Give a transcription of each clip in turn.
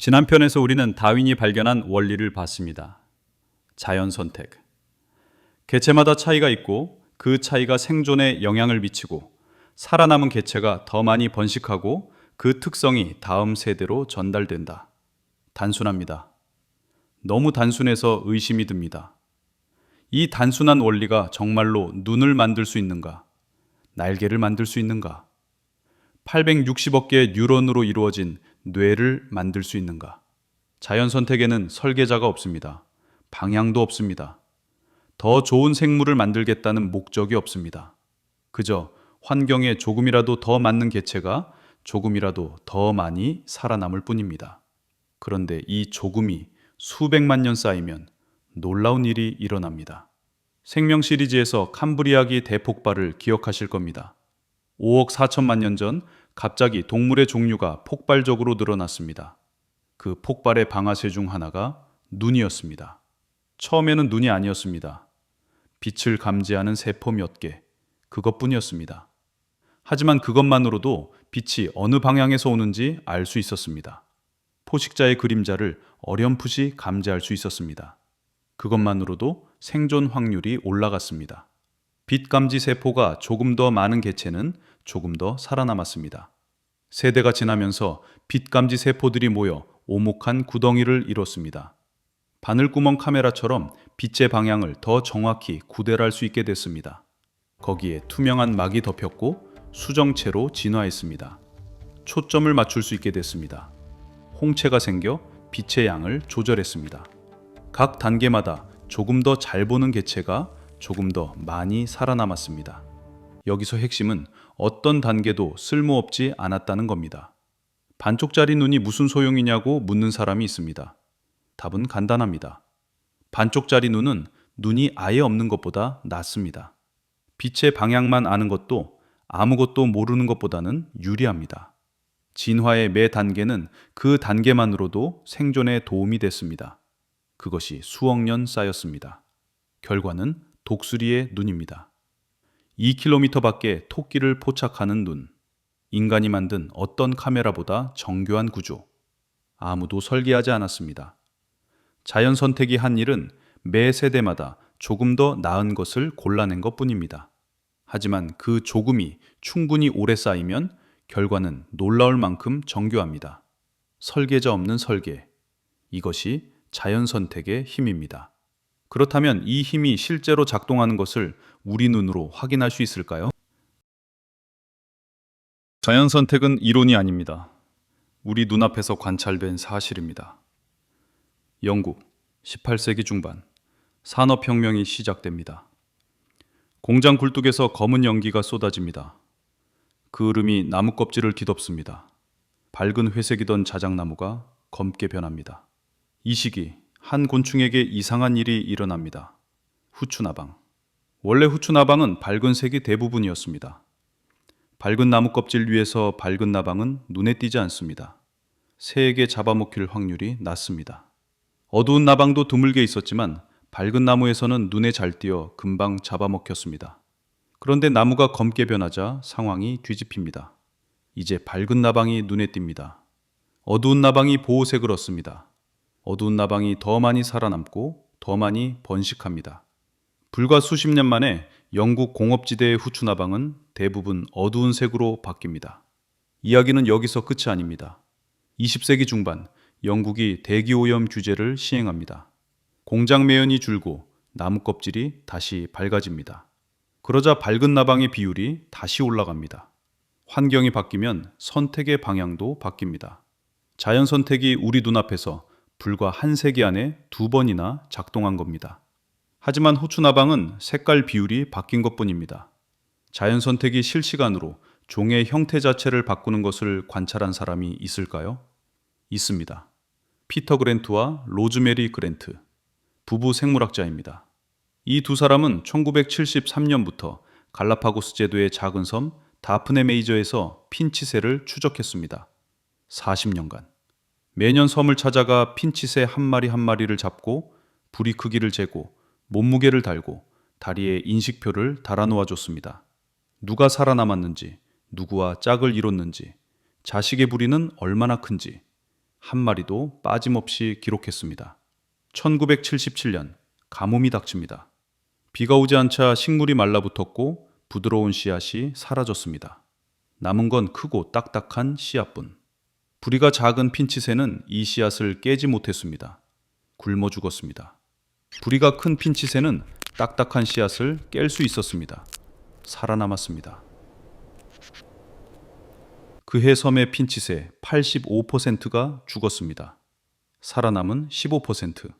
지난 편에서 우리는 다윈이 발견한 원리를 봤습니다. 자연 선택. 개체마다 차이가 있고 그 차이가 생존에 영향을 미치고 살아남은 개체가 더 많이 번식하고 그 특성이 다음 세대로 전달된다. 단순합니다. 너무 단순해서 의심이 듭니다. 이 단순한 원리가 정말로 눈을 만들 수 있는가? 날개를 만들 수 있는가? 860억 개의 뉴런으로 이루어진 뇌를 만들 수 있는가? 자연 선택에는 설계자가 없습니다. 방향도 없습니다. 더 좋은 생물을 만들겠다는 목적이 없습니다. 그저 환경에 조금이라도 더 맞는 개체가 조금이라도 더 많이 살아남을 뿐입니다. 그런데 이 조금이 수백만 년 쌓이면 놀라운 일이 일어납니다. 생명 시리즈에서 캄브리아기 대폭발을 기억하실 겁니다. 5억 4천만 년 전 갑자기 동물의 종류가 폭발적으로 늘어났습니다. 그 폭발의 방아쇠 중 하나가 눈이었습니다. 처음에는 눈이 아니었습니다. 빛을 감지하는 세포 몇 개, 그것뿐이었습니다. 하지만 그것만으로도 빛이 어느 방향에서 오는지 알 수 있었습니다. 포식자의 그림자를 어렴풋이 감지할 수 있었습니다. 그것만으로도 생존 확률이 올라갔습니다. 빛 감지 세포가 조금 더 많은 개체는 조금 더 살아남았습니다. 세대가 지나면서 빛 감지 세포들이 모여 오목한 구덩이를 이뤘습니다. 바늘구멍 카메라처럼 빛의 방향을 더 정확히 구별할 수 있게 됐습니다. 거기에 투명한 막이 덮였고 수정체로 진화했습니다. 초점을 맞출 수 있게 됐습니다. 홍채가 생겨 빛의 양을 조절했습니다. 각 단계마다 조금 더 잘 보는 개체가 조금 더 많이 살아남았습니다. 여기서 핵심은 어떤 단계도 쓸모없지 않았다는 겁니다. 반쪽짜리 눈이 무슨 소용이냐고 묻는 사람이 있습니다. 답은 간단합니다. 반쪽짜리 눈은 눈이 아예 없는 것보다 낫습니다. 빛의 방향만 아는 것도 아무것도 모르는 것보다는 유리합니다. 진화의 매 단계는 그 단계만으로도 생존에 도움이 됐습니다. 그것이 수억 년 쌓였습니다. 결과는 독수리의 눈입니다. 2km 밖에 토끼를 포착하는 눈. 인간이 만든 어떤 카메라보다 정교한 구조. 아무도 설계하지 않았습니다. 자연 선택이 한 일은 매 세대마다 조금 더 나은 것을 골라낸 것뿐입니다. 하지만 그 조금이 충분히 오래 쌓이면 결과는 놀라울 만큼 정교합니다. 설계자 없는 설계. 이것이 자연 선택의 힘입니다. 그렇다면 이 힘이 실제로 작동하는 것을 우리 눈으로 확인할 수 있을까요? 자연 선택은 이론이 아닙니다. 우리 눈앞에서 관찰된 사실입니다. 영국 18세기 중반 산업혁명이 시작됩니다. 공장 굴뚝에서 검은 연기가 쏟아집니다. 그 흐름이 나무 껍질을 뒤덮습니다. 밝은 회색이던 자작나무가 검게 변합니다. 이 시기 한 곤충에게 이상한 일이 일어납니다. 후추나방. 원래 후추나방은 밝은 색이 대부분이었습니다. 밝은 나무 껍질 위에서 밝은 나방은 눈에 띄지 않습니다. 새에게 잡아먹힐 확률이 낮습니다. 어두운 나방도 드물게 있었지만 밝은 나무에서는 눈에 잘 띄어 금방 잡아먹혔습니다. 그런데 나무가 검게 변하자 상황이 뒤집힙니다. 이제 밝은 나방이 눈에 띕니다. 어두운 나방이 보호색을 얻습니다. 어두운 나방이 더 많이 살아남고 더 많이 번식합니다. 불과 수십 년 만에 영국 공업지대의 후추나방은 대부분 어두운 색으로 바뀝니다. 이야기는 여기서 끝이 아닙니다. 20세기 중반 영국이 대기오염 규제를 시행합니다. 공장 매연이 줄고 나무 껍질이 다시 밝아집니다. 그러자 밝은 나방의 비율이 다시 올라갑니다. 환경이 바뀌면 선택의 방향도 바뀝니다. 자연 선택이 우리 눈앞에서 불과 한 세기 안에 2번이나 작동한 겁니다. 하지만 후추나방은 색깔 비율이 바뀐 것뿐입니다. 자연 선택이 실시간으로 종의 형태 자체를 바꾸는 것을 관찰한 사람이 있을까요? 있습니다. 피터 그랜트와 로즈메리 그랜트, 부부 생물학자입니다. 이 두 사람은 1973년부터 갈라파고스 제도의 작은 섬 다프네 메이저에서 핀치새를 추적했습니다. 40년간. 매년 섬을 찾아가 핀치새 한 마리 한 마리를 잡고 부리 크기를 재고 몸무게를 달고 다리에 인식표를 달아놓아 줬습니다. 누가 살아남았는지, 누구와 짝을 이뤘는지, 자식의 부리는 얼마나 큰지, 한 마리도 빠짐없이 기록했습니다. 1977년 가뭄이 닥칩니다. 비가 오지 않자 식물이 말라붙었고 부드러운 씨앗이 사라졌습니다. 남은 건 크고 딱딱한 씨앗뿐. 부리가 작은 핀치새는 이 씨앗을 깨지 못했습니다. 굶어 죽었습니다. 부리가 큰 핀치새는 딱딱한 씨앗을 깰 수 있었습니다. 살아남았습니다. 그해 섬의 핀치새 85%가 죽었습니다. 살아남은 15%.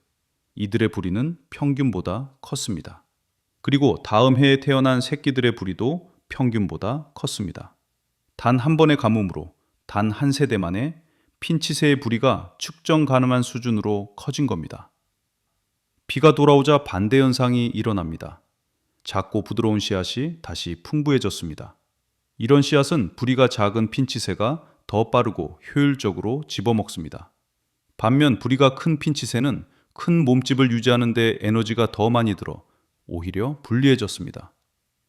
이들의 부리는 평균보다 컸습니다. 그리고 다음 해에 태어난 새끼들의 부리도 평균보다 컸습니다. 단 한 번의 가뭄으로 단 한 세대 만에 핀치새의 부리가 측정 가능한 수준으로 커진 겁니다. 비가 돌아오자 반대 현상이 일어납니다. 작고 부드러운 씨앗이 다시 풍부해졌습니다. 이런 씨앗은 부리가 작은 핀치새가 더 빠르고 효율적으로 집어먹습니다. 반면 부리가 큰 핀치새는 큰 몸집을 유지하는 데 에너지가 더 많이 들어 오히려 불리해졌습니다.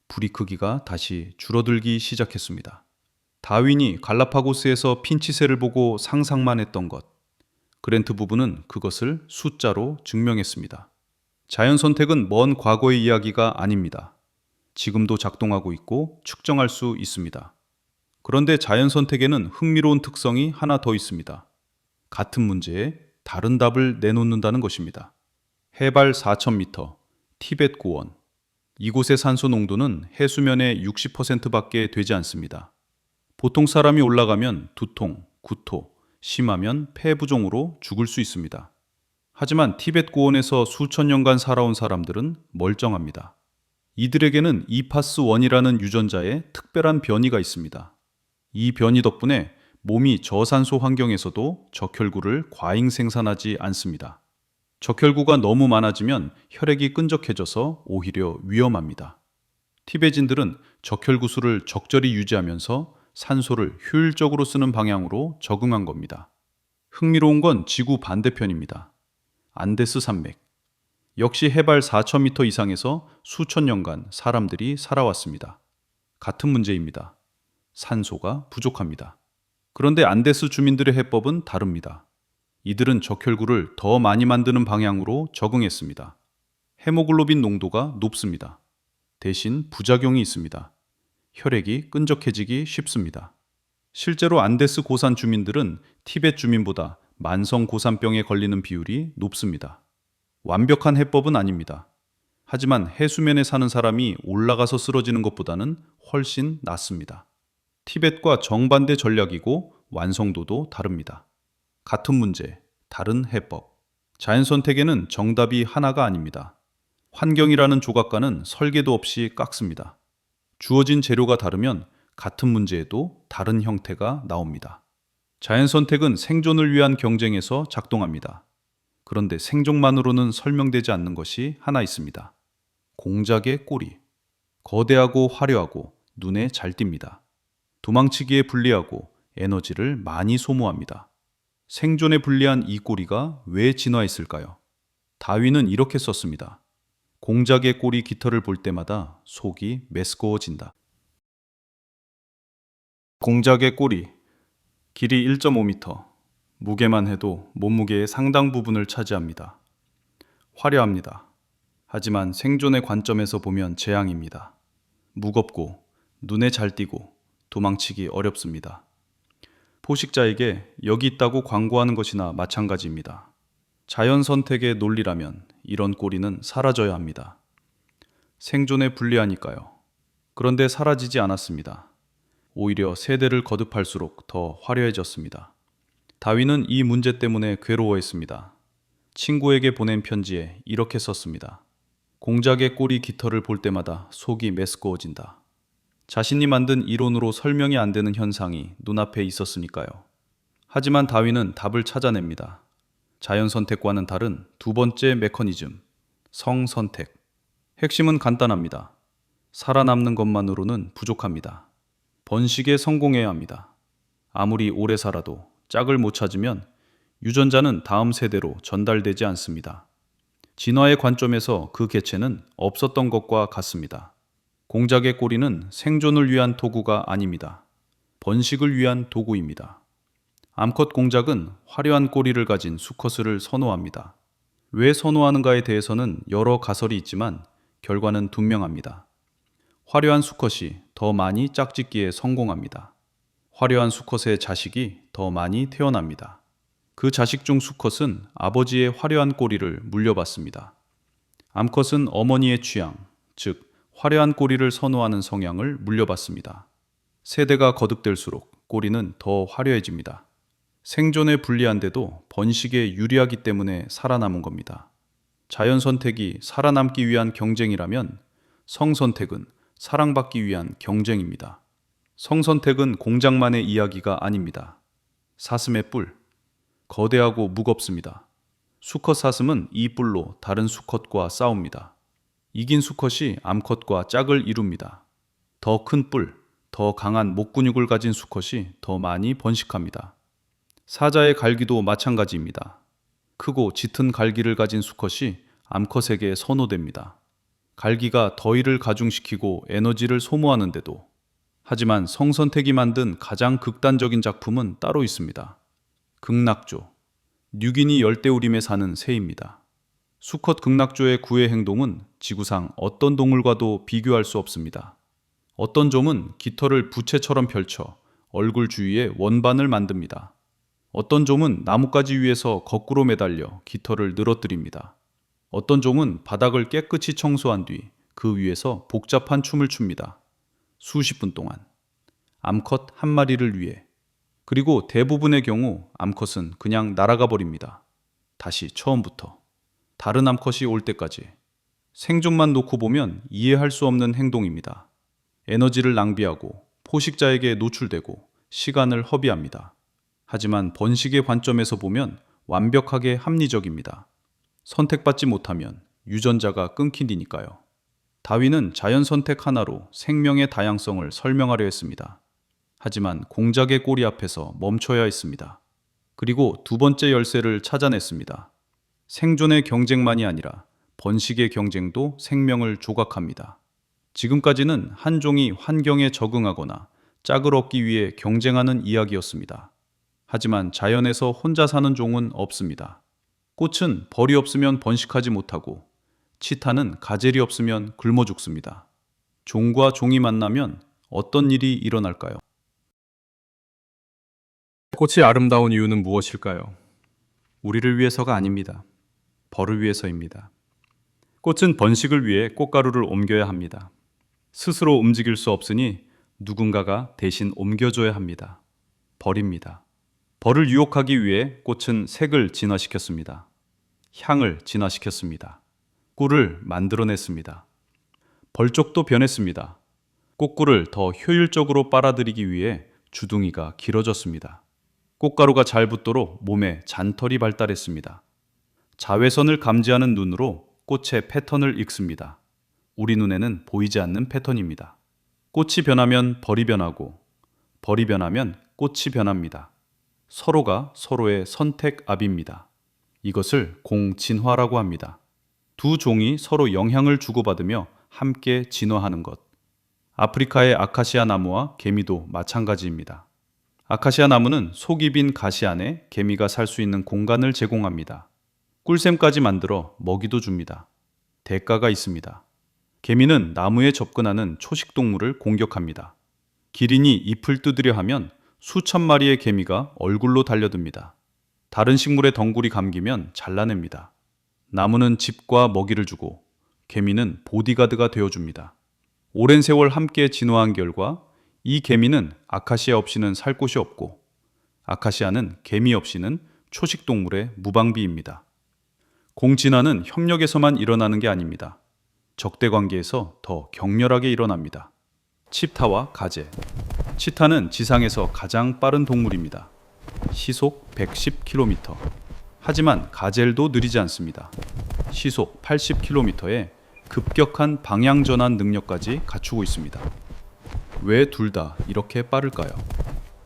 부리 크기가 다시 줄어들기 시작했습니다. 다윈이 갈라파고스에서 핀치새를 보고 상상만 했던 것, 그랜트 부부는 그것을 숫자로 증명했습니다. 자연 선택은 먼 과거의 이야기가 아닙니다. 지금도 작동하고 있고 측정할 수 있습니다. 그런데 자연 선택에는 흥미로운 특성이 하나 더 있습니다. 같은 문제에 다른 답을 내놓는다는 것입니다. 해발 4,000m, 티벳 고원. 이곳의 산소 농도는 해수면의 60%밖에 되지 않습니다. 보통 사람이 올라가면 두통, 구토, 심하면 폐부종으로 죽을 수 있습니다. 하지만 티벳 고원에서 수천 년간 살아온 사람들은 멀쩡합니다. 이들에게는 이파스1이라는 유전자에 특별한 변이가 있습니다. 이 변이 덕분에 몸이 저산소 환경에서도 적혈구를 과잉 생산하지 않습니다. 적혈구가 너무 많아지면 혈액이 끈적해져서 오히려 위험합니다. 티베진들은 적혈구 수를 적절히 유지하면서 산소를 효율적으로 쓰는 방향으로 적응한 겁니다. 흥미로운 건 지구 반대편입니다. 안데스 산맥. 역시 해발 4,000m 이상에서 수천 년간 사람들이 살아왔습니다. 같은 문제입니다. 산소가 부족합니다. 그런데 안데스 주민들의 해법은 다릅니다. 이들은 적혈구를 더 많이 만드는 방향으로 적응했습니다. 헤모글로빈 농도가 높습니다. 대신 부작용이 있습니다. 혈액이 끈적해지기 쉽습니다. 실제로 안데스 고산 주민들은 티벳 주민보다 만성 고산병에 걸리는 비율이 높습니다. 완벽한 해법은 아닙니다. 하지만 해수면에 사는 사람이 올라가서 쓰러지는 것보다는 훨씬 낫습니다. 티벳과 정반대 전략이고 완성도도 다릅니다. 같은 문제, 다른 해법. 자연 선택에는 정답이 하나가 아닙니다. 환경이라는 조각가는 설계도 없이 깎습니다. 주어진 재료가 다르면 같은 문제에도 다른 형태가 나옵니다. 자연 선택은 생존을 위한 경쟁에서 작동합니다. 그런데 생존만으로는 설명되지 않는 것이 하나 있습니다. 공작의 꼬리. 거대하고 화려하고 눈에 잘 띕니다. 도망치기에 불리하고 에너지를 많이 소모합니다. 생존에 불리한 이 꼬리가 왜 진화했을까요? 다윈은 이렇게 썼습니다. 공작의 꼬리 깃털을 볼 때마다 속이 메스꺼워진다. 공작의 꼬리, 길이 1.5m, 무게만 해도 몸무게의 상당 부분을 차지합니다. 화려합니다. 하지만 생존의 관점에서 보면 재앙입니다. 무겁고 눈에 잘 띄고 도망치기 어렵습니다. 포식자에게 여기 있다고 광고하는 것이나 마찬가지입니다. 자연 선택의 논리라면 이런 꼬리는 사라져야 합니다. 생존에 불리하니까요. 그런데 사라지지 않았습니다. 오히려 세대를 거듭할수록 더 화려해졌습니다. 다윈은 이 문제 때문에 괴로워했습니다. 친구에게 보낸 편지에 이렇게 썼습니다. 공작의 꼬리 깃털을 볼 때마다 속이 메스꺼워진다. 자신이 만든 이론으로 설명이 안 되는 현상이 눈앞에 있었으니까요. 하지만 다윈은 답을 찾아냅니다. 자연 선택과는 다른 두 번째 메커니즘, 성선택. 핵심은 간단합니다. 살아남는 것만으로는 부족합니다. 번식에 성공해야 합니다. 아무리 오래 살아도 짝을 못 찾으면 유전자는 다음 세대로 전달되지 않습니다. 진화의 관점에서 그 개체는 없었던 것과 같습니다. 공작의 꼬리는 생존을 위한 도구가 아닙니다. 번식을 위한 도구입니다. 암컷 공작은 화려한 꼬리를 가진 수컷을 선호합니다. 왜 선호하는가에 대해서는 여러 가설이 있지만 결과는 분명합니다. 화려한 수컷이 더 많이 짝짓기에 성공합니다. 화려한 수컷의 자식이 더 많이 태어납니다. 그 자식 중 수컷은 아버지의 화려한 꼬리를 물려받습니다. 암컷은 어머니의 취향, 즉 화려한 꼬리를 선호하는 성향을 물려받습니다. 세대가 거듭될수록 꼬리는 더 화려해집니다. 생존에 불리한데도 번식에 유리하기 때문에 살아남은 겁니다. 자연 선택이 살아남기 위한 경쟁이라면 성선택은 사랑받기 위한 경쟁입니다. 성선택은 공작만의 이야기가 아닙니다. 사슴의 뿔, 거대하고 무겁습니다. 수컷 사슴은 이 뿔로 다른 수컷과 싸웁니다. 이긴 수컷이 암컷과 짝을 이룹니다. 더 큰 뿔, 더 강한 목 근육을 가진 수컷이 더 많이 번식합니다. 사자의 갈기도 마찬가지입니다. 크고 짙은 갈기를 가진 수컷이 암컷에게 선호됩니다. 갈기가 더위를 가중시키고 에너지를 소모하는데도, 하지만 성선택이 만든 가장 극단적인 작품은 따로 있습니다. 극락조, 뉴기니 열대우림에 사는 새입니다. 수컷 극락조의 구애 행동은 지구상 어떤 동물과도 비교할 수 없습니다. 어떤 좀은 깃털을 부채처럼 펼쳐 얼굴 주위에 원반을 만듭니다. 어떤 좀은 나뭇가지 위에서 거꾸로 매달려 깃털을 늘어뜨립니다. 어떤 좀은 바닥을 깨끗이 청소한 뒤 그 위에서 복잡한 춤을 춥니다. 수십 분 동안. 암컷 한 마리를 위해. 그리고 대부분의 경우 암컷은 그냥 날아가 버립니다. 다시 처음부터. 다른 암컷이 올 때까지. 생존만 놓고 보면 이해할 수 없는 행동입니다. 에너지를 낭비하고 포식자에게 노출되고 시간을 허비합니다. 하지만 번식의 관점에서 보면 완벽하게 합리적입니다. 선택받지 못하면 유전자가 끊기니까요. 다윈은 자연 선택 하나로 생명의 다양성을 설명하려 했습니다. 하지만 공작의 꼬리 앞에서 멈춰야 했습니다. 그리고 두 번째 열쇠를 찾아냈습니다. 생존의 경쟁만이 아니라 번식의 경쟁도 생명을 조각합니다. 지금까지는 한 종이 환경에 적응하거나 짝을 얻기 위해 경쟁하는 이야기였습니다. 하지만 자연에서 혼자 사는 종은 없습니다. 꽃은 벌이 없으면 번식하지 못하고 치타는 가젤이 없으면 굶어 죽습니다. 종과 종이 만나면 어떤 일이 일어날까요? 꽃이 아름다운 이유는 무엇일까요? 우리를 위해서가 아닙니다. 벌을 위해서입니다. 꽃은 번식을 위해 꽃가루를 옮겨야 합니다. 스스로 움직일 수 없으니 누군가가 대신 옮겨줘야 합니다. 벌입니다. 벌을 유혹하기 위해 꽃은 색을 진화시켰습니다. 향을 진화시켰습니다. 꿀을 만들어냈습니다. 벌쪽도 변했습니다. 꽃꿀을 더 효율적으로 빨아들이기 위해 주둥이가 길어졌습니다. 꽃가루가 잘 붙도록 몸에 잔털이 발달했습니다. 자외선을 감지하는 눈으로 꽃의 패턴을 읽습니다. 우리 눈에는 보이지 않는 패턴입니다. 꽃이 변하면 벌이 변하고 벌이 변하면 꽃이 변합니다. 서로가 서로의 선택압입니다. 이것을 공진화라고 합니다. 두 종이 서로 영향을 주고받으며 함께 진화하는 것. 아프리카의 아카시아 나무와 개미도 마찬가지입니다. 아카시아 나무는 속이 빈 가시 안에 개미가 살 수 있는 공간을 제공합니다. 꿀샘까지 만들어 먹이도 줍니다. 대가가 있습니다. 개미는 나무에 접근하는 초식동물을 공격합니다. 기린이 잎을 뜯으려 하면 수천 마리의 개미가 얼굴로 달려듭니다. 다른 식물의 덩굴이 감기면 잘라냅니다. 나무는 집과 먹이를 주고 개미는 보디가드가 되어줍니다. 오랜 세월 함께 진화한 결과 이 개미는 아카시아 없이는 살 곳이 없고 아카시아는 개미 없이는 초식동물의 무방비입니다. 공진화는 협력에서만 일어나는 게 아닙니다. 적대관계에서 더 격렬하게 일어납니다. 치타와 가젤. 치타는 지상에서 가장 빠른 동물입니다. 시속 110km. 하지만 가젤도 느리지 않습니다. 시속 80km에 급격한 방향 전환 능력까지 갖추고 있습니다. 왜 둘 다 이렇게 빠를까요?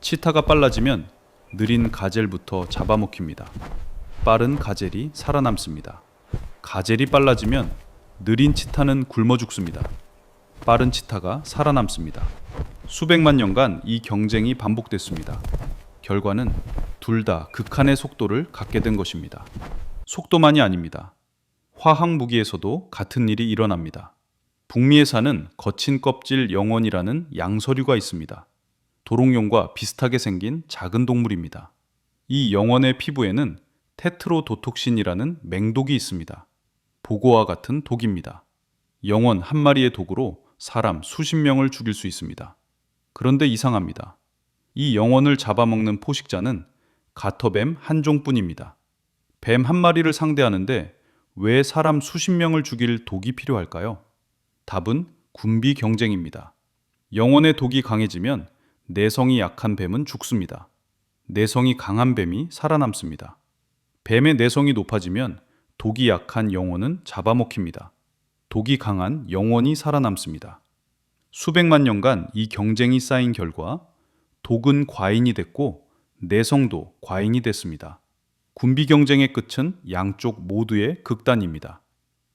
치타가 빨라지면 느린 가젤부터 잡아먹힙니다. 빠른 가젤이 살아남습니다. 가젤이 빨라지면 느린 치타는 굶어 죽습니다. 빠른 치타가 살아남습니다. 수백만 년간 이 경쟁이 반복됐습니다. 결과는 둘 다 극한의 속도를 갖게 된 것입니다. 속도만이 아닙니다. 화학 무기에서도 같은 일이 일어납니다. 북미에 사는 거친 껍질 영원이라는 양서류가 있습니다. 도롱뇽과 비슷하게 생긴 작은 동물입니다. 이 영원의 피부에는 테트로도톡신이라는 맹독이 있습니다. 보고와 같은 독입니다. 영원 한 마리의 독으로 사람 수십 명을 죽일 수 있습니다. 그런데 이상합니다. 이 영원을 잡아먹는 포식자는 가터뱀 한 종뿐입니다. 뱀 한 마리를 상대하는데 왜 사람 수십 명을 죽일 독이 필요할까요? 답은 군비 경쟁입니다. 영원의 독이 강해지면 내성이 약한 뱀은 죽습니다. 내성이 강한 뱀이 살아남습니다. 뱀의 내성이 높아지면 독이 약한 영혼은 잡아먹힙니다. 독이 강한 영혼이 살아남습니다. 수백만 년간 이 경쟁이 쌓인 결과 독은 과인이 됐고 내성도 과인이 됐습니다. 군비 경쟁의 끝은 양쪽 모두의 극단입니다.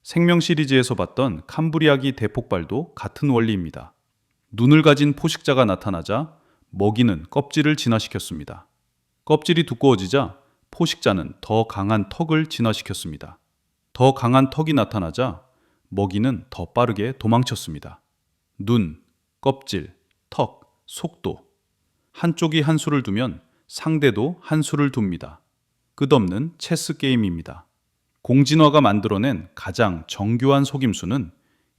생명 시리즈에서 봤던 캄브리아기 대폭발도 같은 원리입니다. 눈을 가진 포식자가 나타나자 먹이는 껍질을 진화시켰습니다. 껍질이 두꺼워지자 포식자는 더 강한 턱을 진화시켰습니다. 더 강한 턱이 나타나자 먹이는 더 빠르게 도망쳤습니다. 눈, 껍질, 턱, 속도. 한쪽이 한 수를 두면 상대도 한 수를 둡니다. 끝없는 체스 게임입니다. 공진화가 만들어낸 가장 정교한 속임수는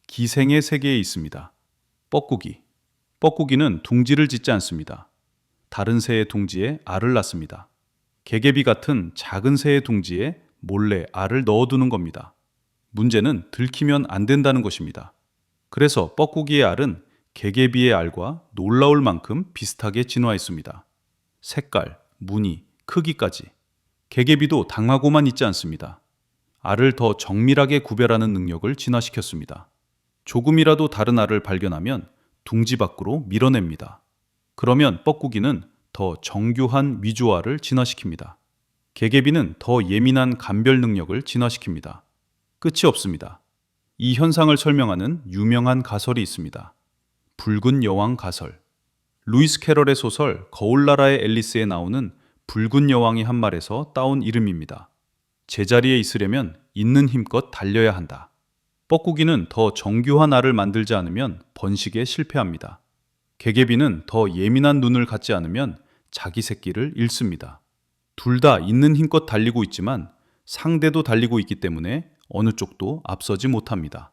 기생의 세계에 있습니다. 뻐꾸기. 뻐꾸기는 둥지를 짓지 않습니다. 다른 새의 둥지에 알을 낳습니다. 개개비 같은 작은 새의 둥지에 몰래 알을 넣어두는 겁니다. 문제는 들키면 안 된다는 것입니다. 그래서 뻐꾸기의 알은 개개비의 알과 놀라울 만큼 비슷하게 진화했습니다. 색깔, 무늬, 크기까지. 개개비도 당하고만 있지 않습니다. 알을 더 정밀하게 구별하는 능력을 진화시켰습니다. 조금이라도 다른 알을 발견하면 둥지 밖으로 밀어냅니다. 그러면 뻐꾸기는 더 정교한 위조알을 진화시킵니다. 개개비는 더 예민한 감별 능력을 진화시킵니다. 끝이 없습니다. 이 현상을 설명하는 유명한 가설이 있습니다. 붉은 여왕 가설. 루이스 캐럴의 소설 거울나라의 앨리스에 나오는 붉은 여왕이 한 말에서 따온 이름입니다. 제자리에 있으려면 있는 힘껏 달려야 한다. 뻐꾸기는 더 정교한 알을 만들지 않으면 번식에 실패합니다. 개개비는 더 예민한 눈을 갖지 않으면 자기 새끼를 잃습니다. 둘 다 있는 힘껏 달리고 있지만 상대도 달리고 있기 때문에 어느 쪽도 앞서지 못합니다.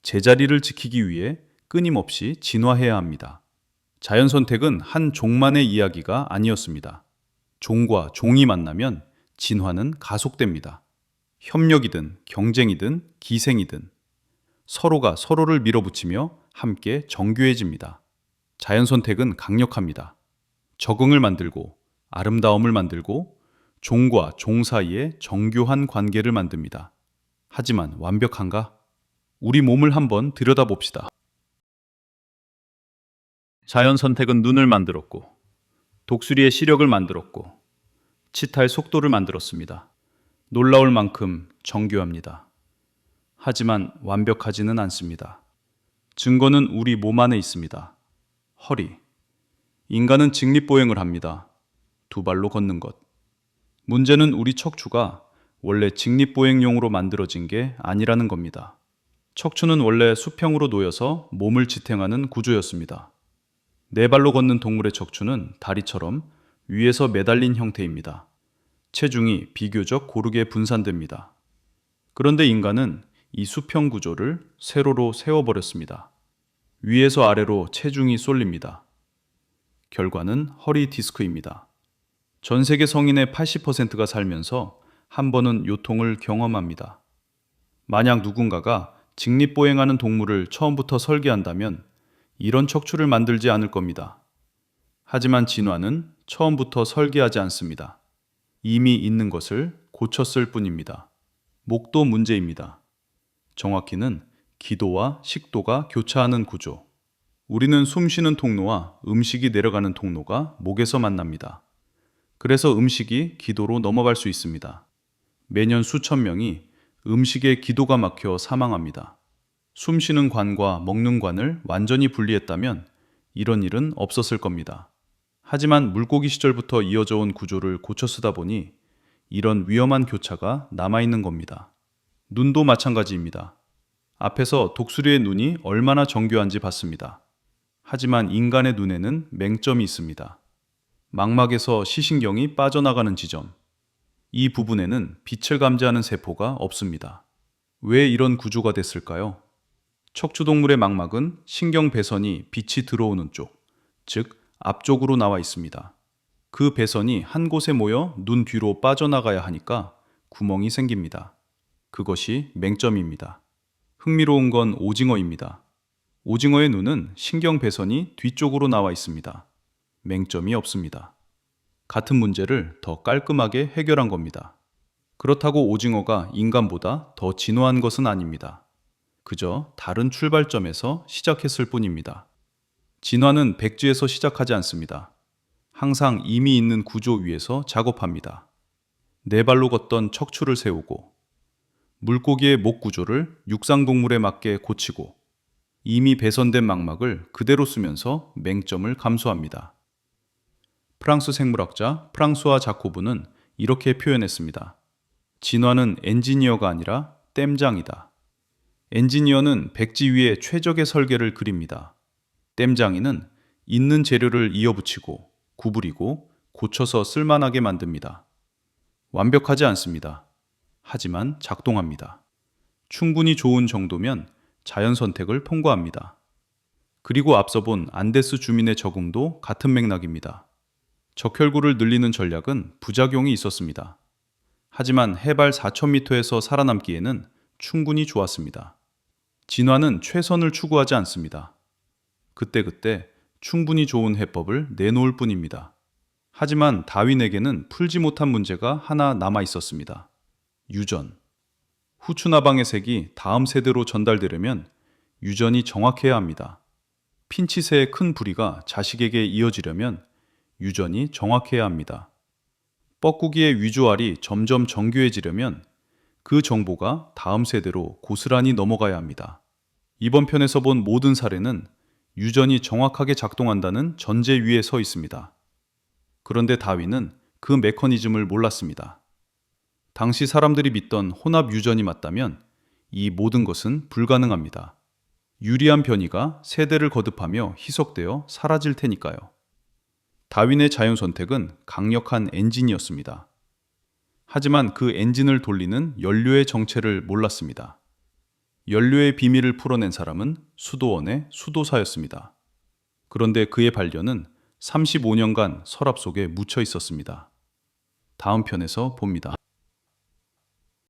제자리를 지키기 위해 끊임없이 진화해야 합니다. 자연 선택은 한 종만의 이야기가 아니었습니다. 종과 종이 만나면 진화는 가속됩니다. 협력이든 경쟁이든 기생이든 서로가 서로를 밀어붙이며 함께 정교해집니다. 자연 선택은 강력합니다. 적응을 만들고 아름다움을 만들고 종과 종 사이에 정교한 관계를 만듭니다. 하지만 완벽한가? 우리 몸을 한번 들여다봅시다. 자연 선택은 눈을 만들었고 독수리의 시력을 만들었고 치타의 속도를 만들었습니다. 놀라울 만큼 정교합니다. 하지만 완벽하지는 않습니다. 증거는 우리 몸 안에 있습니다. 허리. 인간은 직립보행을 합니다. 두 발로 걷는 것. 문제는 우리 척추가 원래 직립보행용으로 만들어진 게 아니라는 겁니다. 척추는 원래 수평으로 놓여서 몸을 지탱하는 구조였습니다. 네 발로 걷는 동물의 척추는 다리처럼 위에서 매달린 형태입니다. 체중이 비교적 고르게 분산됩니다. 그런데 인간은 이 수평 구조를 세로로 세워버렸습니다. 위에서 아래로 체중이 쏠립니다. 결과는 허리 디스크입니다. 전 세계 성인의 80%가 살면서 한 번은 요통을 경험합니다. 만약 누군가가 직립보행하는 동물을 처음부터 설계한다면 이런 척추를 만들지 않을 겁니다. 하지만 진화는 처음부터 설계하지 않습니다. 이미 있는 것을 고쳤을 뿐입니다. 목도 문제입니다. 정확히는 기도와 식도가 교차하는 구조. 우리는 숨쉬는 통로와 음식이 내려가는 통로가 목에서 만납니다. 그래서 음식이 기도로 넘어갈 수 있습니다. 매년 수천 명이 음식에 기도가 막혀 사망합니다. 숨쉬는 관과 먹는 관을 완전히 분리했다면 이런 일은 없었을 겁니다. 하지만 물고기 시절부터 이어져 온 구조를 고쳐 쓰다 보니 이런 위험한 교차가 남아있는 겁니다. 눈도 마찬가지입니다. 앞에서 독수리의 눈이 얼마나 정교한지 봤습니다. 하지만 인간의 눈에는 맹점이 있습니다. 망막에서 시신경이 빠져나가는 지점. 이 부분에는 빛을 감지하는 세포가 없습니다. 왜 이런 구조가 됐을까요? 척추동물의 망막은 신경 배선이 빛이 들어오는 쪽, 즉 앞쪽으로 나와 있습니다. 그 배선이 한 곳에 모여 눈 뒤로 빠져나가야 하니까 구멍이 생깁니다. 그것이 맹점입니다. 흥미로운 건 오징어입니다. 오징어의 눈은 신경 배선이 뒤쪽으로 나와 있습니다. 맹점이 없습니다. 같은 문제를 더 깔끔하게 해결한 겁니다. 그렇다고 오징어가 인간보다 더 진화한 것은 아닙니다. 그저 다른 출발점에서 시작했을 뿐입니다. 진화는 백지에서 시작하지 않습니다. 항상 이미 있는 구조 위에서 작업합니다. 네 발로 걷던 척추를 세우고, 물고기의 목 구조를 육상동물에 맞게 고치고, 이미 배선된 망막을 그대로 쓰면서 맹점을 감소합니다. 프랑스 생물학자 프랑수아 자코브는 이렇게 표현했습니다. 진화는 엔지니어가 아니라 땜장이다. 엔지니어는 백지 위에 최적의 설계를 그립니다. 땜장이는 있는 재료를 이어붙이고 구부리고 고쳐서 쓸만하게 만듭니다. 완벽하지 않습니다. 하지만 작동합니다. 충분히 좋은 정도면 자연 선택을 통과합니다. 그리고 앞서 본 안데스 주민의 적응도 같은 맥락입니다. 적혈구를 늘리는 전략은 부작용이 있었습니다. 하지만 해발 4,000m에서 살아남기에는 충분히 좋았습니다. 진화는 최선을 추구하지 않습니다. 그때그때 충분히 좋은 해법을 내놓을 뿐입니다. 하지만 다윈에게는 풀지 못한 문제가 하나 남아 있었습니다. 유전. 후추나방의 색이 다음 세대로 전달되려면 유전이 정확해야 합니다. 핀치새의 큰 부리가 자식에게 이어지려면 유전이 정확해야 합니다. 뻐꾸기의 위주알이 점점 정교해지려면 그 정보가 다음 세대로 고스란히 넘어가야 합니다. 이번 편에서 본 모든 사례는 유전이 정확하게 작동한다는 전제 위에 서 있습니다. 그런데 다윈은 그 메커니즘을 몰랐습니다. 당시 사람들이 믿던 혼합 유전이 맞다면 이 모든 것은 불가능합니다. 유리한 변이가 세대를 거듭하며 희석되어 사라질 테니까요. 다윈의 자연 선택은 강력한 엔진이었습니다. 하지만 그 엔진을 돌리는 연료의 정체를 몰랐습니다. 연료의 비밀을 풀어낸 사람은 수도원의 수도사였습니다. 그런데 그의 발견은 35년간 서랍 속에 묻혀 있었습니다. 다음 편에서 봅니다.